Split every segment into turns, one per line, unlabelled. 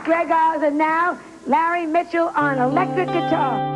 Greg Oz, and now Larry Mitchell on electric guitar.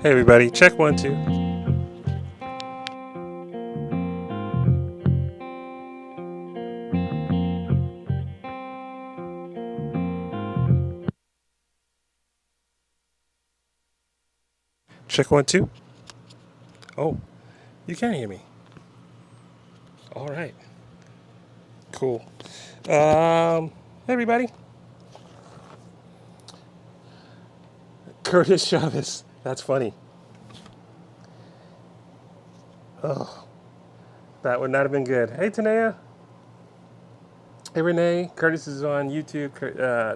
Hey everybody, check 1 2. Check 1 2. Oh, you can hear me. All right, cool. Hey everybody, Curtis Chavez. That's funny. Oh, that would not have been good. Hey Tanea. Hey Renee. Curtis is on YouTube.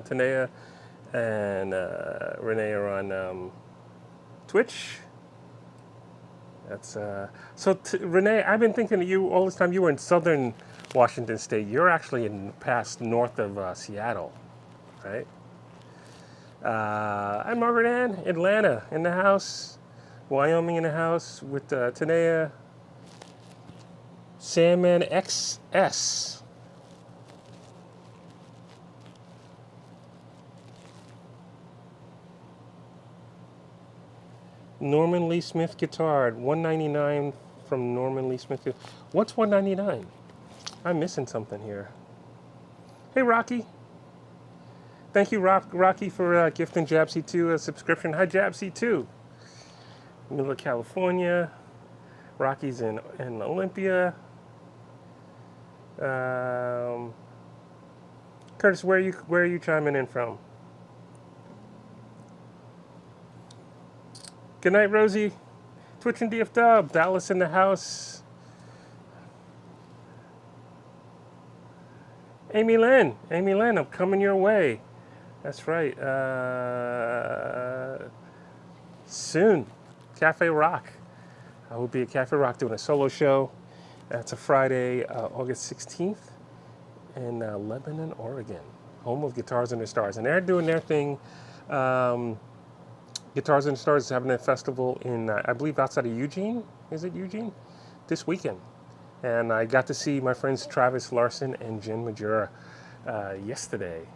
Tanea and Renee are on Twitch. That's Renee. I've been thinking of you all this time. You were in Southern Washington State. You're actually in past north of Seattle, right? I'm Margaret Ann, Atlanta in the house, Wyoming in the house with Tanea, Sandman XS. Norman Lee Smith guitar, $199 from Norman Lee Smith. What's $199? I'm missing something here. Hey Rocky, thank you Rocky for gifting Jabsy2 a subscription. Hi Jabsy2, middle of California. Rocky's in Olympia. Curtis, where are you chiming in from? Good night, Rosie. Twitch and DF Dub. Dallas in the house. Amy Lynn, I'm coming your way. That's right. Soon, Cafe Rock. I will be at Cafe Rock doing a solo show. That's a Friday, August 16th in Lebanon, Oregon, home of Guitars and the Stars. And they're doing their thing. Guitars and the Stars is having a festival in, I believe, outside of Eugene. Is it Eugene? This weekend. And I got to see my friends Travis Larson and Jen Majura yesterday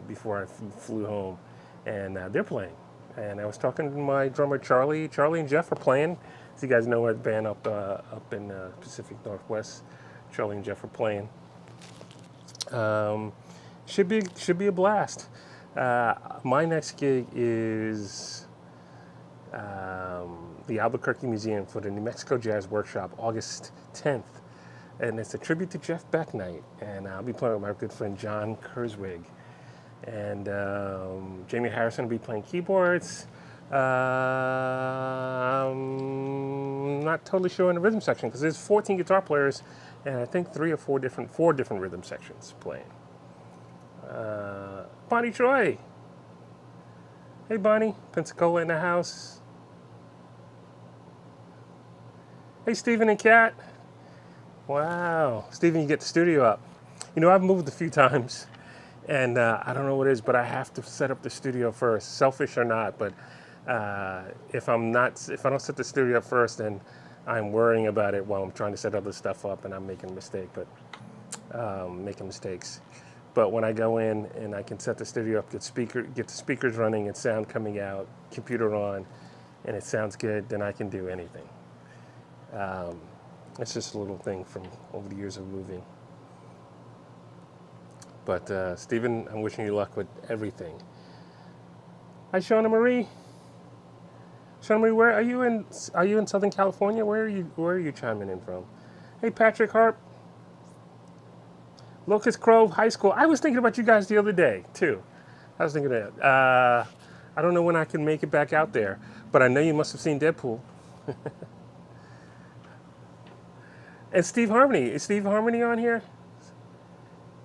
before I flew home. And they're playing. And I was talking to my drummer Charlie. Charlie and Jeff are playing. As you guys know, our band up in Pacific Northwest. Charlie and Jeff are playing. Should be a blast. My next gig is the Albuquerque Museum for the New Mexico Jazz Workshop, August 10th. And it's a tribute to Jeff Beck night. And I'll be playing with my good friend John Kurzwig. And Jamie Harrison will be playing keyboards. I'm not totally sure in the rhythm section because there's 14 guitar players and I think four different rhythm sections playing. Bonnie Troy. Hey Bonnie, Pensacola in the house. Hey Stephen and Kat. Wow, Stephen, you get the studio up. You know, I've moved a few times and I don't know what it is, but I have to set up the studio first, selfish or not. But if I don't set the studio up first, then I'm worrying about it while I'm trying to set other stuff up, and I'm making mistakes. But when I go in and I can set the studio up, get the speakers running and sound coming out, computer on, and it sounds good, then I can do anything. It's just a little thing from over the years of moving. But Stephen, I'm wishing you luck with everything. Hi, Shauna Marie. Shauna Marie, where are you in? Are you in Southern California? Where are you chiming in from? Hey, Patrick Harp. Locust Grove High School. I was thinking about you guys the other day too. I was thinking that. I don't know when I can make it back out there, but I know you must have seen Deadpool. And Steve Harmony. Is Steve Harmony on here?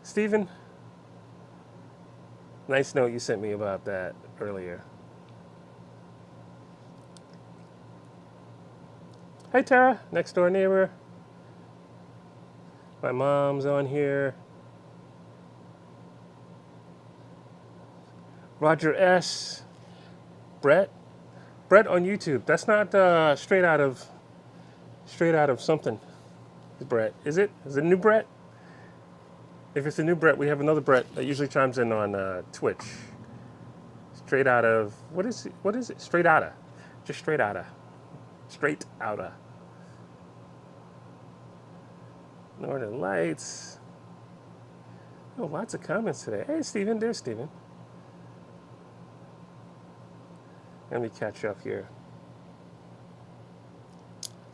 Steven? Nice note you sent me about that earlier. Hi Tara, next door neighbor. My mom's on here. Roger S. Brett on YouTube. That's not straight out of something. Brett, is it? Is it a new Brett? If it's a new Brett, we have another Brett that usually chimes in on Twitch. Straight out of what is it? Straight outta. Just straight outta. Straight outta. Northern Lights. Oh, lots of comments today. Hey, Stephen. There's Stephen. Let me catch up here.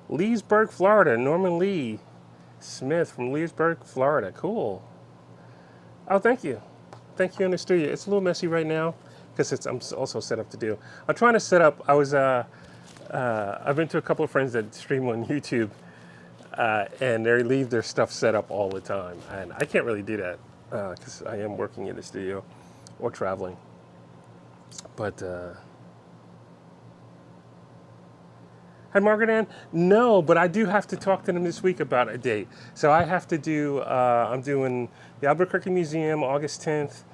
Leesburg, Florida. Norman Lee Smith from Leesburg, Florida. Cool. Oh, thank you. Thank you in the studio. It's a little messy right now because I'm also set up to do. I'm trying to set up. I've been to a couple of friends that stream on YouTube, and they leave their stuff set up all the time, and I can't really do that because I am working in the studio or traveling. But hi, Margaret Ann. No, but I do have to talk to them this week about a date. So I have to do. I'm doing the Albuquerque Museum August 10th.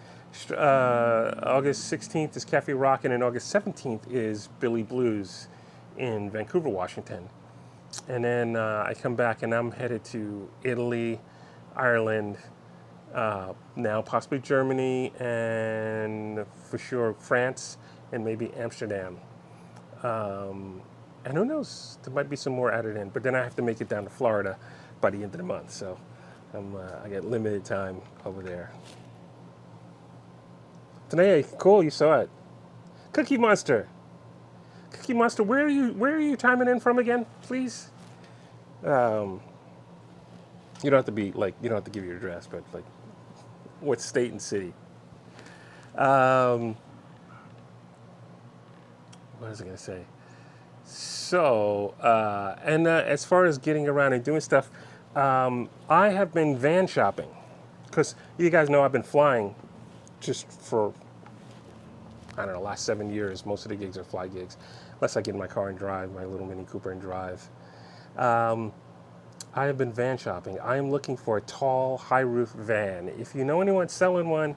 August 16th is Cafe Rockin', and August 17th is Billy Blues in Vancouver, Washington. And then I come back and I'm headed to Italy, Ireland, now possibly Germany, and for sure France, and maybe Amsterdam. And who knows, there might be some more added in. But then I have to make it down to Florida by the end of the month. So I get limited time over there. Today, cool, you saw it. Cookie Monster. Cookie Monster, where are you chiming in from again, please? You don't have to be like, you don't have to give your address, but like, what state and city? What was I gonna say? So, as far as getting around and doing stuff, I have been van shopping because you guys know I've been flying just for, I don't know, last 7 years. Most of the gigs are fly gigs, unless I get in my car and drive, my little Mini Cooper and drive. I have been van shopping. I am looking for a tall, high roof van. If you know anyone selling one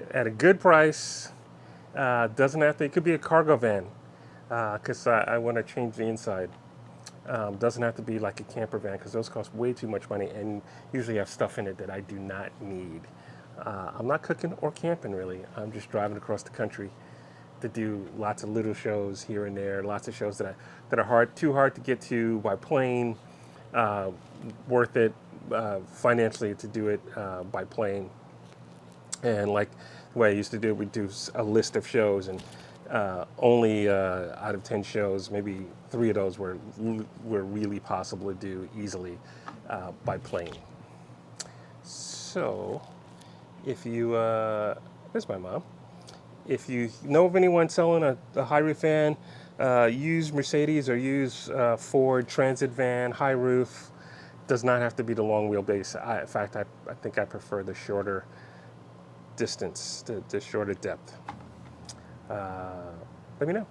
at a good price, doesn't have to, it could be a cargo van, because I want to change the inside. Doesn't have to be like a camper van, because those cost way too much money and usually have stuff in it that I do not need. I'm not cooking or camping really. I'm just driving across the country to do lots of little shows here and there, lots of shows that are too hard to get to by plane, worth it financially to do it by plane. And like the way I used to do it, we'd do a list of shows, and only out of 10 shows, maybe 3 of those were really possible to do easily by plane. So if you, there's my mom. If you know of anyone selling a high roof van, use Mercedes or use Ford Transit van, high roof. Does not have to be the long wheelbase. In fact, I think I prefer the shorter distance, the shorter depth. Let me know.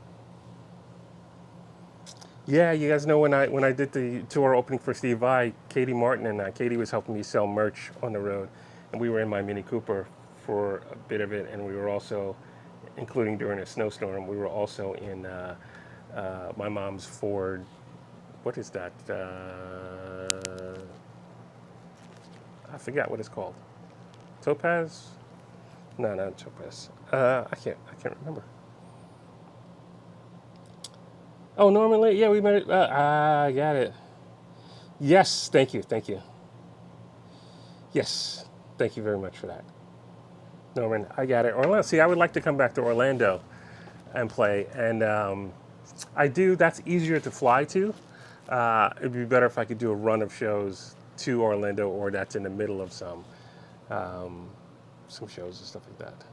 Yeah, you guys know when I did the tour opening for Steve Vai, Katie Martin and Katie was helping me sell merch on the road, and we were in my Mini Cooper for a bit of it, and we were also, including during a snowstorm, we were also in my mom's Ford. What is that? I forgot what it's called. Topaz? No, not Topaz. I can't remember. Oh, Norman Lee. Yeah, we met it. I got it. Yes, thank you. Yes, thank you very much for that. Norman, I got it. Orlando. See, I would like to come back to Orlando and play, and I do. That's easier to fly to. It'd be better if I could do a run of shows to Orlando, or that's in the middle of some shows and stuff like that.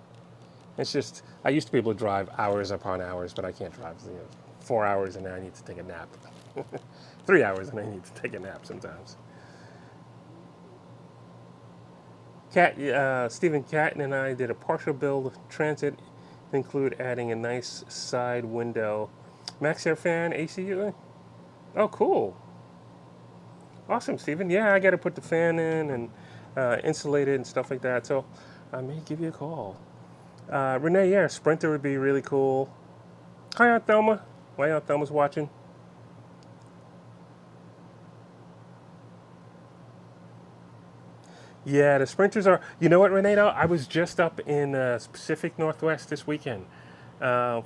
It's just, I used to be able to drive hours upon hours, but I can't drive 4 hours and then I need to take a nap. 3 hours and I need to take a nap sometimes. Stephen Catton and I did a partial build transit, include adding a nice side window. Max Air fan, AC. Oh, cool. Awesome, Stephen. Yeah, I got to put the fan in and insulate it and stuff like that. So I may give you a call. Renee, yeah, Sprinter would be really cool. Hi, Aunt Thelma. My Aunt Thelma's watching. Yeah, the Sprinters are, you know what, Renee, I was just up in Pacific Northwest this weekend.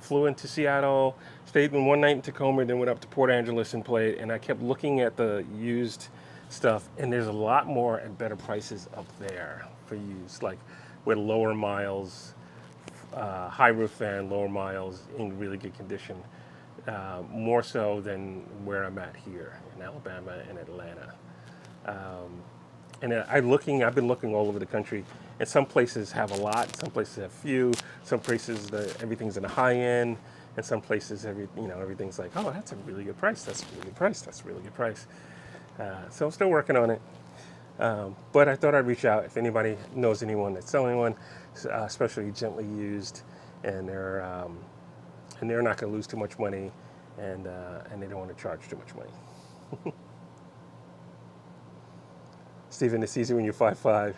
Flew into Seattle, stayed in one night in Tacoma, then went up to Port Angeles and played. And I kept looking at the used stuff, and there's a lot more at better prices up there for used, like with lower miles, high roof fan, lower miles in really good condition. More so than where I'm at here in Alabama and Atlanta. And I've been looking all over the country, and some places have a lot, some places have few, some places everything's in the high end, and some places everything's like, oh, that's a really good price, that's a really good price, that's a really good price. So I'm still working on it, but I thought I'd reach out if anybody knows anyone that's selling one, especially gently used, and they're not going to lose too much money, and they don't want to charge too much money. Stephen, it's easy when you're 5'5".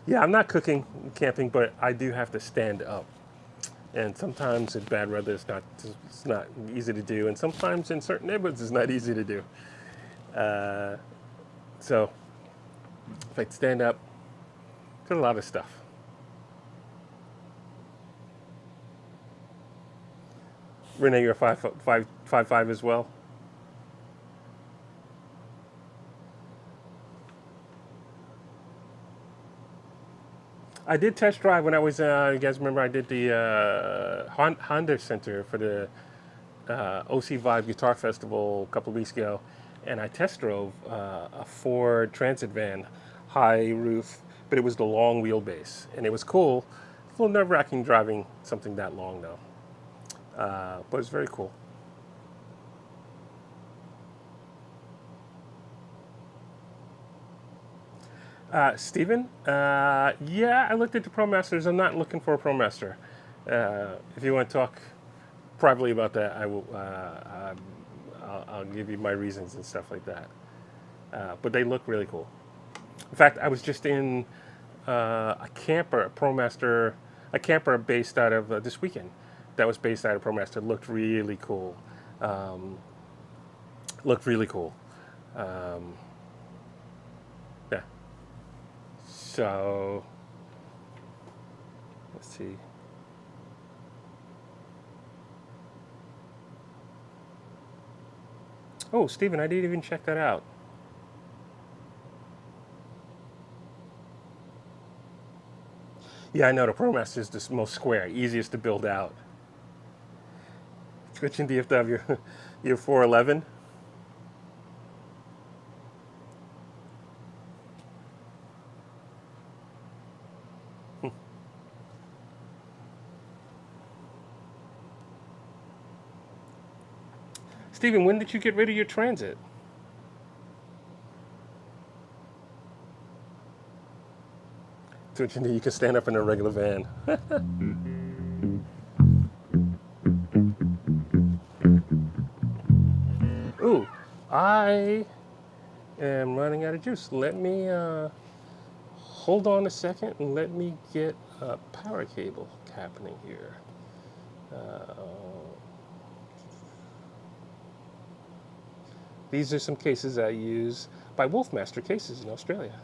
Yeah, I'm not cooking, camping, but I do have to stand up. And sometimes in bad weather, it's not easy to do. And sometimes in certain neighborhoods, it's not easy to do. Uh, so if I stand up, there's a lot of stuff. Renee, you're 5'5" as well. I did test drive when I was. You guys remember I did the Honda Center for the OC Vibe Guitar Festival a couple of weeks ago, and I test drove a Ford Transit van, high roof, but it was the long wheelbase, and it was cool. It's a little nerve-wracking driving something that long though, but it's very cool. Steven, yeah, I looked at the ProMasters. I'm not looking for a ProMaster. If you want to talk privately about that, I will. I'll give you my reasons and stuff like that. But they look really cool. In fact, I was just in a camper, a camper based out of this weekend. That was based out of ProMaster. Looked really cool. Um, Looked really cool. Um, yeah. So let's see. Oh, Steven, I didn't even check that out. Yeah, I know the ProMaster is the most square, easiest to build out. Switching DFW, you're 411. Steven, when did you get rid of your Transit? Switching to you can stand up in a regular van. Ooh, I am running out of juice. Let me hold on a second and let me get a power cable happening here. Uh, these are some cases I use by Wolfmaster Cases in Australia.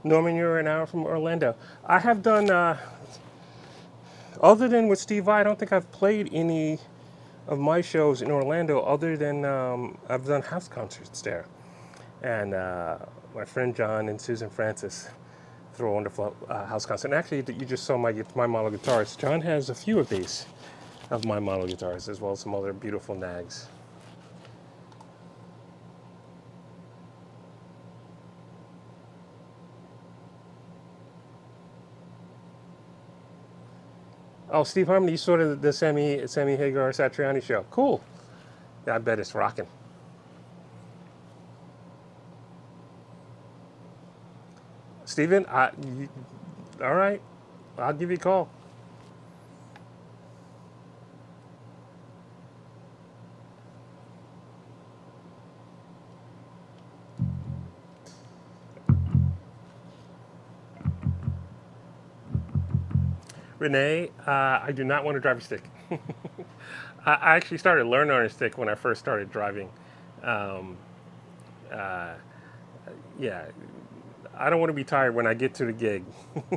Norman, you're an hour from Orlando. I have done, other than with Steve Vai, I don't think I've played any of my shows in Orlando other than I've done house concerts there. And my friend John and Susan Francis throw a wonderful house concert. And actually, you just saw my model guitars. John has a few of these of my model guitars, as well as some other beautiful nags. Oh, Steve Harmon, you saw the Sammy Hagar Satriani show. Cool. Yeah, I bet it's rocking. Steven, all right, I'll give you a call. Renee, I do not want to drive a stick. I actually started learning on a stick when I first started driving. Um, uh, yeah, I don't want to be tired when I get to the gig.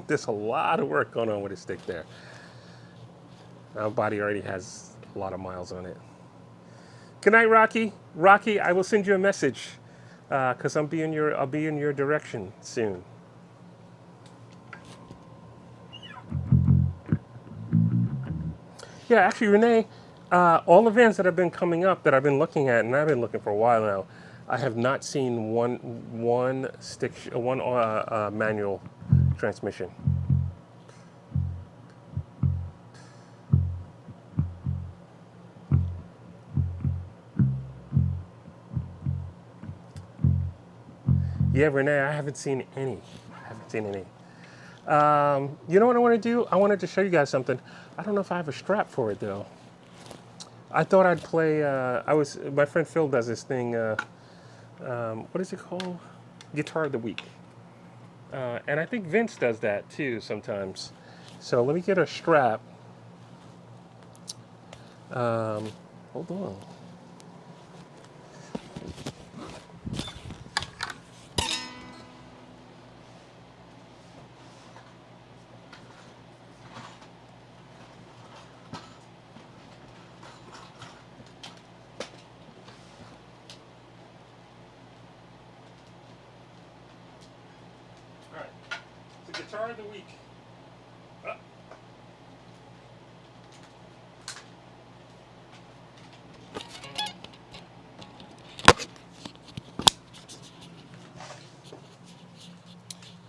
There's a lot of work going on with a stick there. My body already has a lot of miles on it. Good night, Rocky. Rocky, I will send you a message because I'll be in your direction soon. Yeah, actually, Renee, all the vans that have been coming up that I've been looking at, and I've been looking for a while now, I have not seen one manual transmission. Yeah, Renee, I haven't seen any. I haven't seen any. You know what I want to do? I wanted to show you guys something. I don't know if I have a strap for it though. I thought I'd play. My friend Phil does this thing. What is it called? Guitar of the Week. And I think Vince does that too sometimes. So let me get a strap. Hold on. All right. So Guitar of the Week. Uh,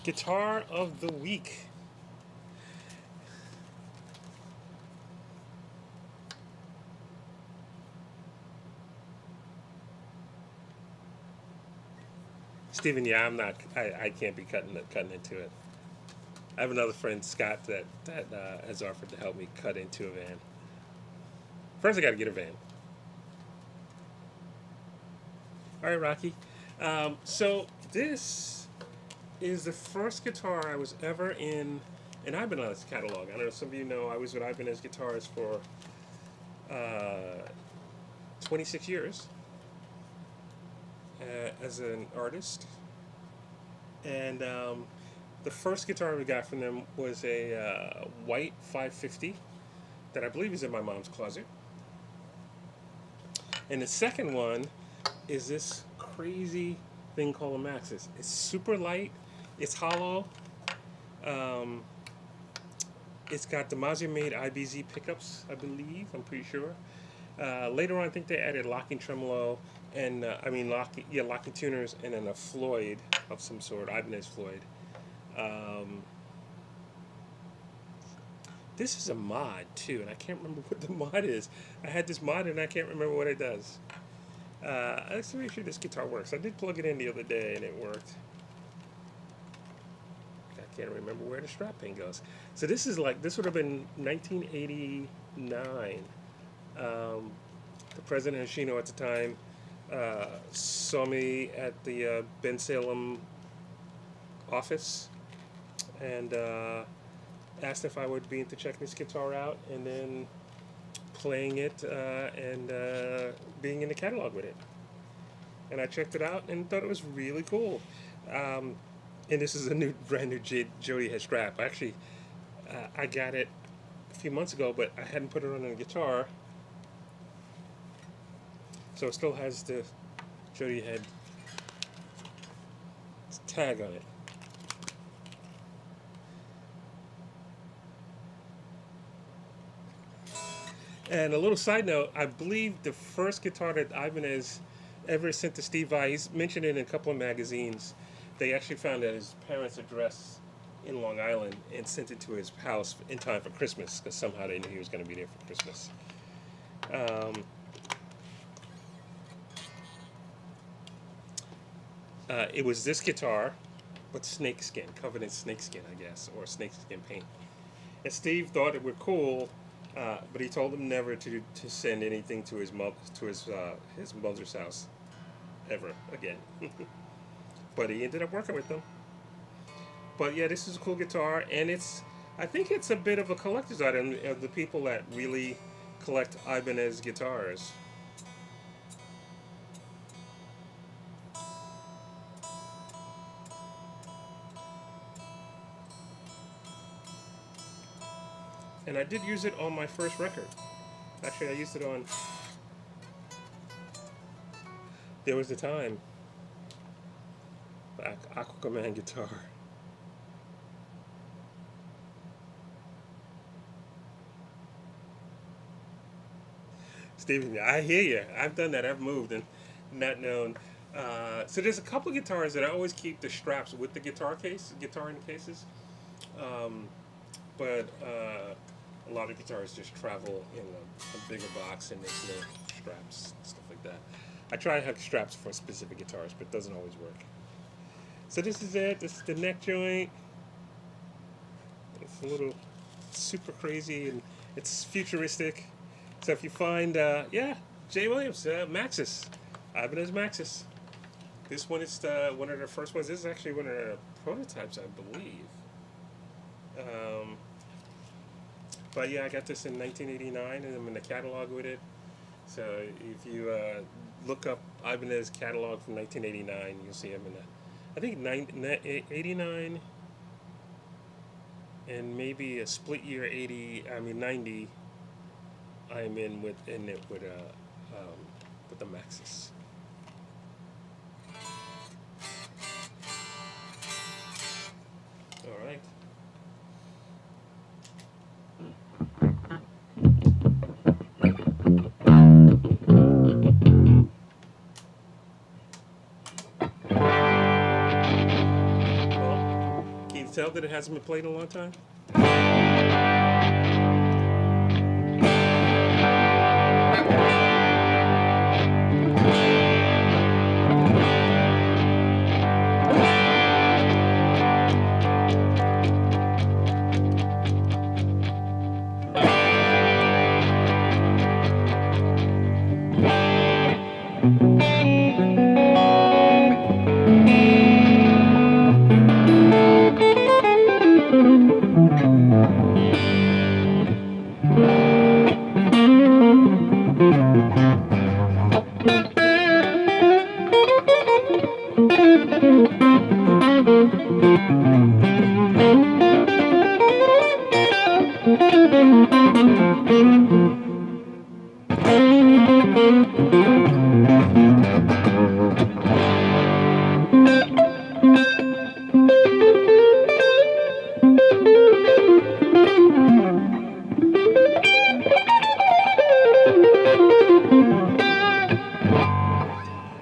Guitar of the Week. Steven, yeah, I'm not. I can't be cutting into it. I have another friend, Scott, that has offered to help me cut into a van. First, I got to get a van. All right, Rocky. So this is the first guitar I was ever in, and I've been on his catalog. I don't know if some of you know I was with Ibanez Guitars for 26 years as an artist. And the first guitar we got from them was a white 550 that I believe is in my mom's closet. And the second one is this crazy thing called a Maxis. It's super light. It's hollow. Um, it's got the Mazda made IBZ pickups, I believe. I'm pretty sure. Later on, I think they added locking tremolo and locking tuners, and then a Floyd of some sort, Ibanez Floyd. This is a mod too, and I can't remember what the mod is. I had this mod and I can't remember what it does. Let's make sure this guitar works. I did plug it in the other day and it worked. I can't remember where the strap pin goes. So this would have been 1989. The president of Shino at the time saw me at the Ben Salem office and asked if I would be into checking this guitar out and then playing it and being in the catalog with it. And I checked it out and thought it was really cool. And this is a brand new Jody head strap. Actually, I got it a few months ago, but I hadn't put it on the guitar, so it still has the Jody head tag on it. And a little side note, I believe the first guitar that Ibanez ever sent to Steve Vai, he's mentioned it in a couple of magazines. They actually found at his parents' address in Long Island and sent it to his house in time for Christmas, because somehow they knew he was going to be there for Christmas. It was this guitar, but snakeskin, covered in snakeskin, I guess, or snakeskin paint. And Steve thought it were cool, but he told him never to send anything to his mother's house ever again. But he ended up working with them. But yeah, this is a cool guitar, and I think it's a bit of a collector's item of the people that really collect Ibanez guitars. And I did use it on my first record. Actually, I used it on There Was a Time, Aquaman guitar. Steven, I hear you. I've done that. I've moved and not known. So there's a couple of guitars that I always keep the straps with the guitar in cases. But a lot of guitars just travel in a bigger box and there's no straps, stuff like that. I try to have straps for specific guitars, but it doesn't always work. So this is it. This is the neck joint. It's a little super crazy and it's futuristic. So if you find, Jay Williams, Maxis, Ibanez Maxis. This one is one of the first ones. This is actually one of the prototypes, I believe. But yeah, I got this in 1989, and I'm in the catalog with it. So if you look up Ibanez catalog from 1989, you'll see him in I think 89, and maybe a split year 90. I'm in it with the Maxis. All right. Well, can you tell that it hasn't been played in a long time?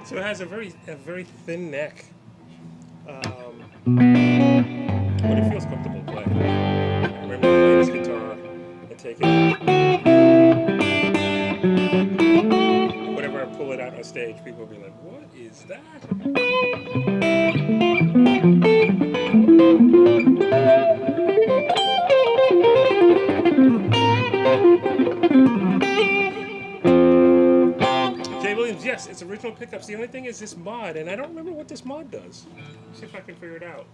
So it has a very thin neck, but it feels comfortable to play. I remember playing this guitar and take it. Whenever I pull it out on stage, people will be like, "What is that?" Jay Williams, yes, it's original pickups. The only thing is this mod, and I don't remember what this mod does. Let's see if I can figure it out.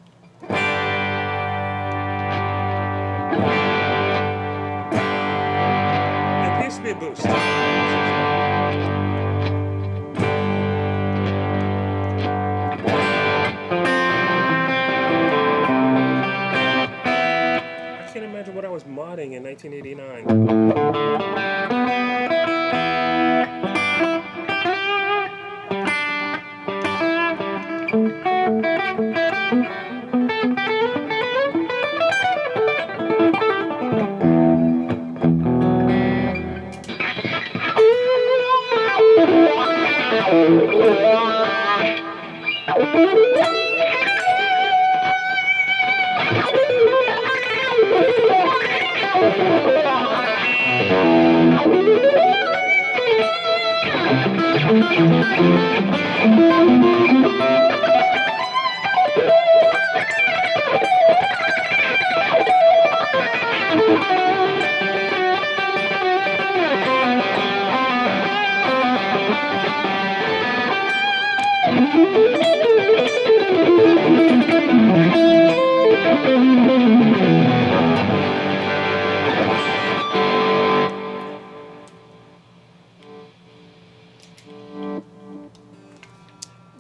It appears to be a boost. imagine what I was modding in 1989.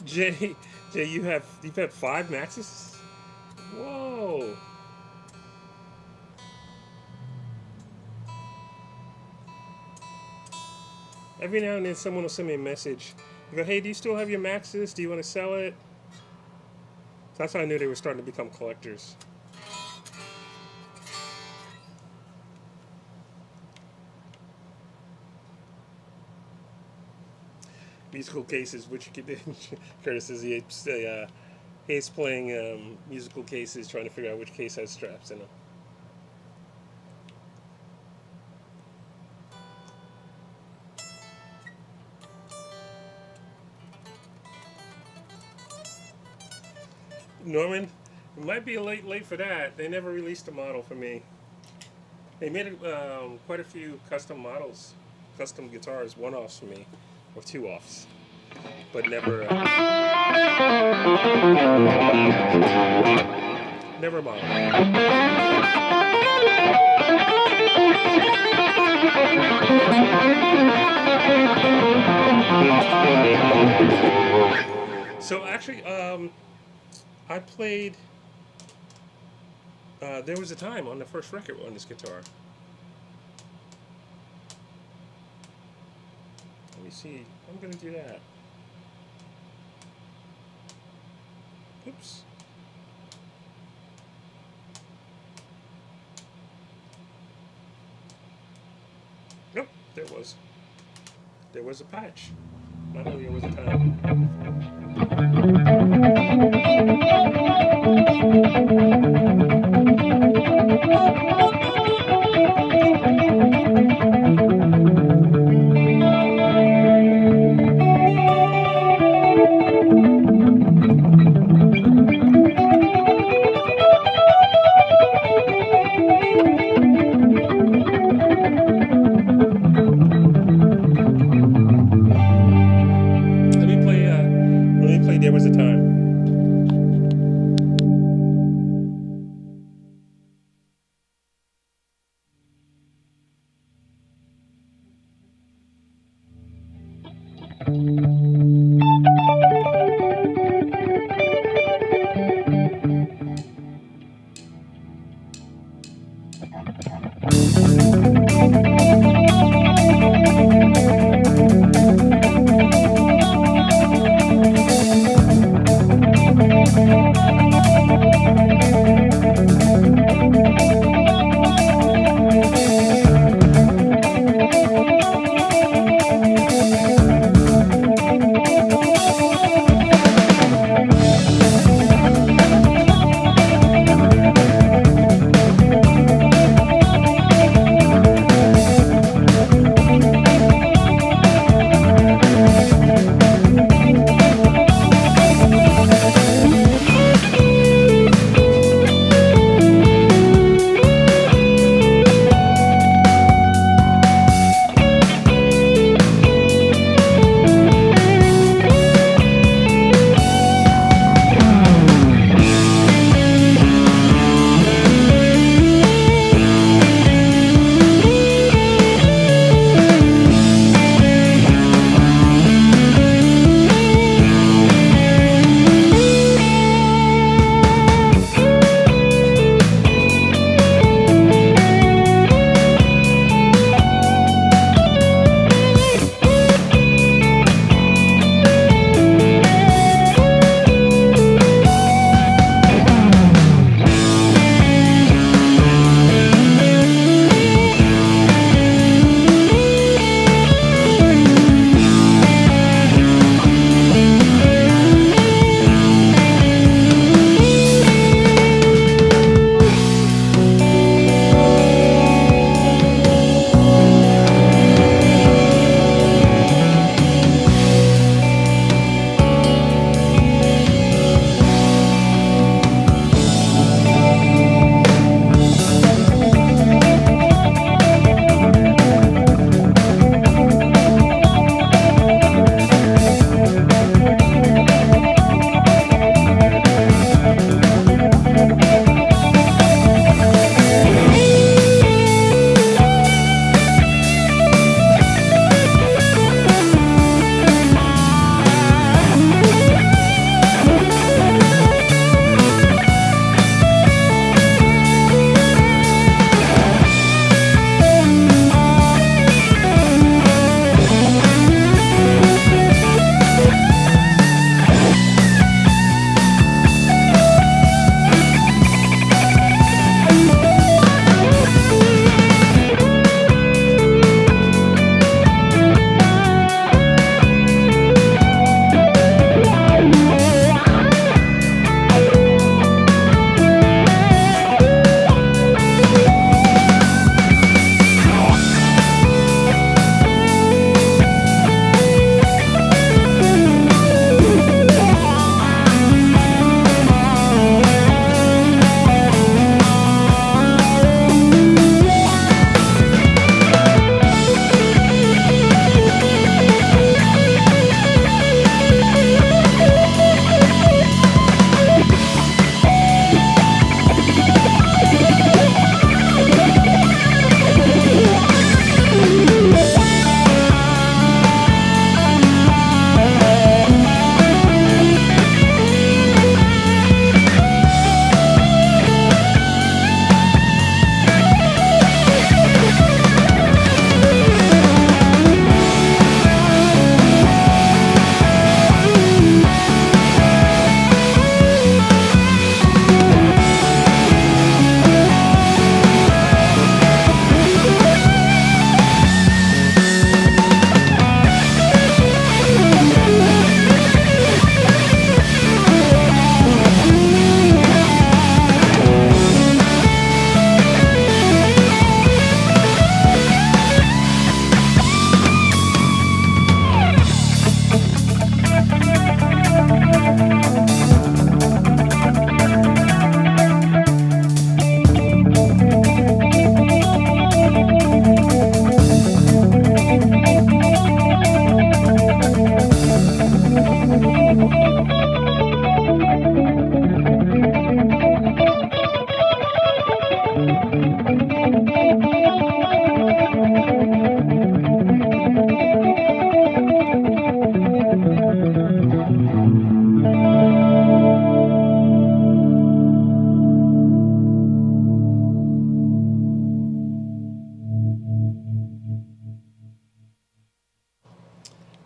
Jay, Jay, you've had 5 Maxes? Whoa. Every now and then someone will send me a message. You go, hey, do you still have your Maxes? Do you want to sell it? That's how I knew they were starting to become collectors. Musical cases, which you could Curtis says he's playing musical cases, trying to figure out which case has straps in them. Norman, it might be late for that. They never released a model for me. They made quite a few custom models, custom guitars, one-offs for me, or two-offs, but never a model. So actually, I played. There was a time on the first record on this guitar. Let me see. I'm gonna do that. Oops. Nope. There was a patch. I know there was a time. Let me play There Was a Time.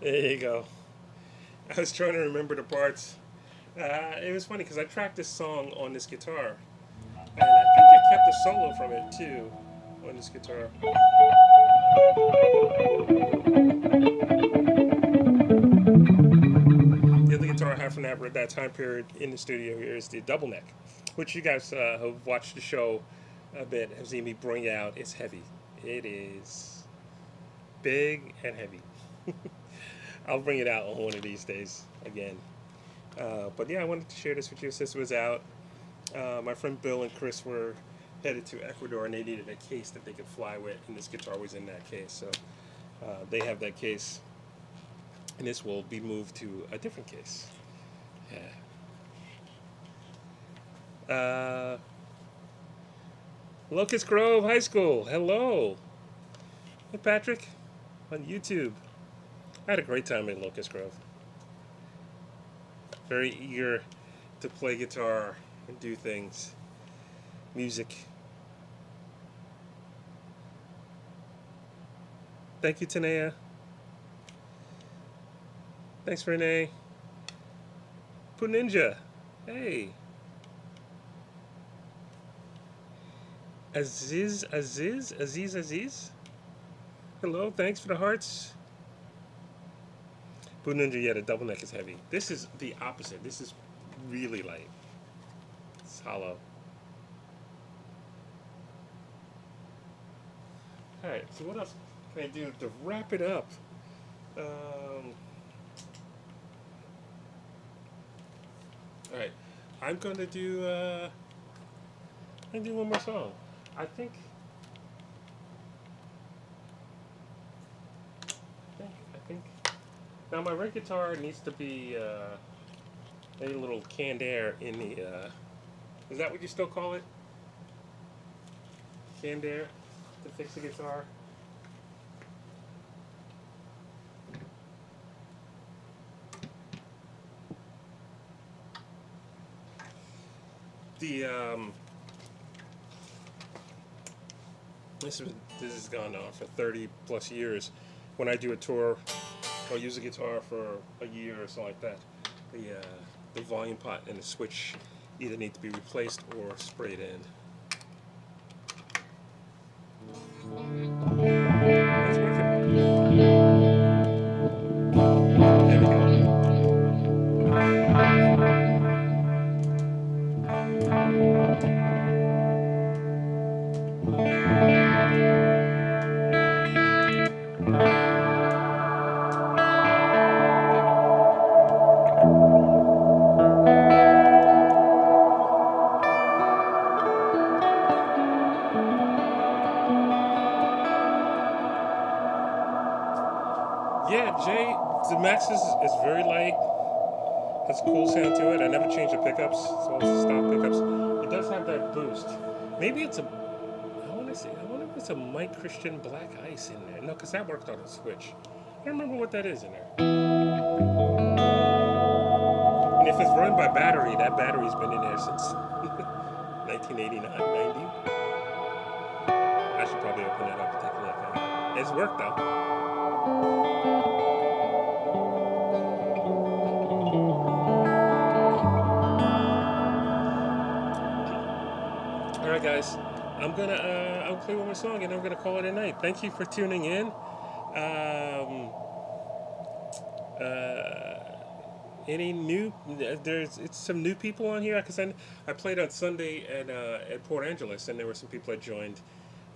There you go. I was trying to remember the parts. It was funny because I tracked this song on this guitar, and I think I kept the solo from it too on this guitar. The other guitar I have from that time period in the studio here is the double neck, which you guys have watched the show a bit have seen me bring out. It's heavy. It is big and heavy. I'll bring it out on one of these days again. But yeah, I wanted to share this with you since it was out. My friend Bill and Chris were headed to Ecuador and they needed a case that they could fly with, and this guitar was in that case. So they have that case, and this will be moved to a different case. Yeah. Locust Grove High School. Hello. Hey, Patrick, on YouTube. I had a great time in Locust Grove. Very eager to play guitar and do things. Music. Thank you, Tanea. Thanks, Renee. Poo Ninja. Hey. Aziz. Hello, thanks for the hearts. Poo Ninja, yeah, the double neck is heavy. This is the opposite. This is really light. It's hollow. Alright, so what else can I do to wrap it up? Alright, I'm going to do one more song. I think now my red guitar needs to be a little canned air in the is that what you still call it? Canned air to fix the guitar. This has gone on for 30 plus years. When I do a tour, I'll use a guitar for a year or something like that. The volume pot and the switch either need to be replaced or sprayed in. That's working. There we go. Yeah, Jay, the Max is very light. Has a cool sound to it. I never change the pickups, so it's stock pickups. It does have that boost. Maybe it's a. I wonder if it's a Mike Christian Black Ice in there. No, because that worked on a switch. I don't remember what that is in there. And if it's run by battery, that battery's been in there since 1989, 90. I should probably open that up and take a look at it. It's worked though. Alright guys, I'll play one more song and I'm gonna call it a night. Thank you for tuning in. Any new? It's some new people on here because I played on Sunday at Port Angeles and there were some people that joined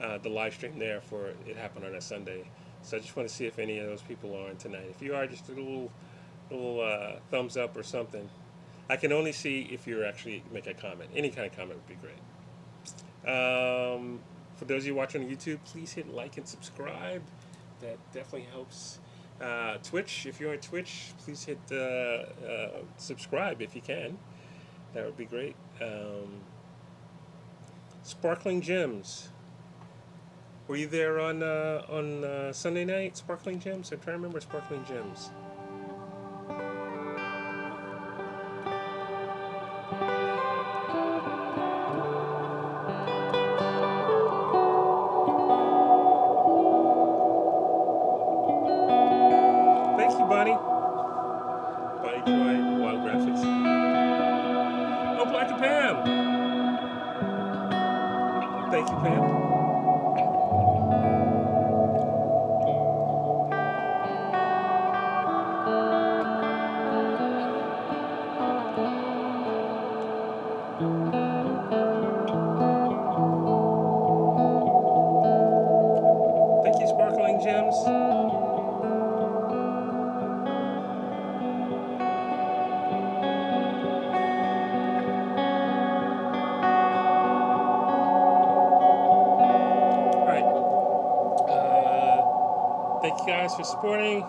the live stream there for it happened on a Sunday. So I just want to see if any of those people are on tonight. If you are, just a little thumbs up or something. I can only see if you actually make a comment. Any kind of comment would be great. For those of you watching on YouTube, please hit like and subscribe. That definitely helps. Twitch, if you're on Twitch, please hit subscribe if you can. That would be great. Sparkling Gems. Were you there on Sunday night? Sparkling Gems? I'm trying to remember Sparkling Gems. Thank you, Bonnie. Thank you guys for supporting.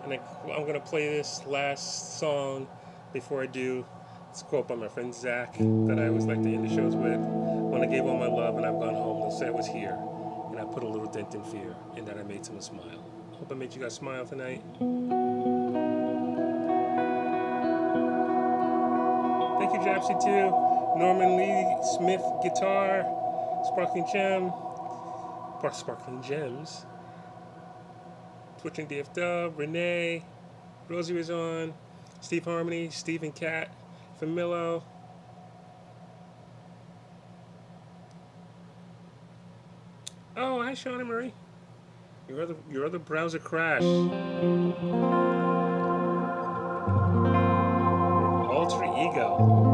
And I'm going to play this last song before I do. It's a quote by my friend Zach that I always like to end the shows with. When I gave all my love and I've gone home, they'll say I was here. And I put a little dent in fear, and that I made someone smile. Hope I made you guys smile tonight. Thank you, Japsy, too. Norman Lee Smith, guitar. Sparkling Gems. Twitching DF Dub, Renee, Rosie was on, Steve Harmony, Stephen Cat, Famillo. Oh, hi, Shauna Marie. Your other browser crashed. Alter Ego.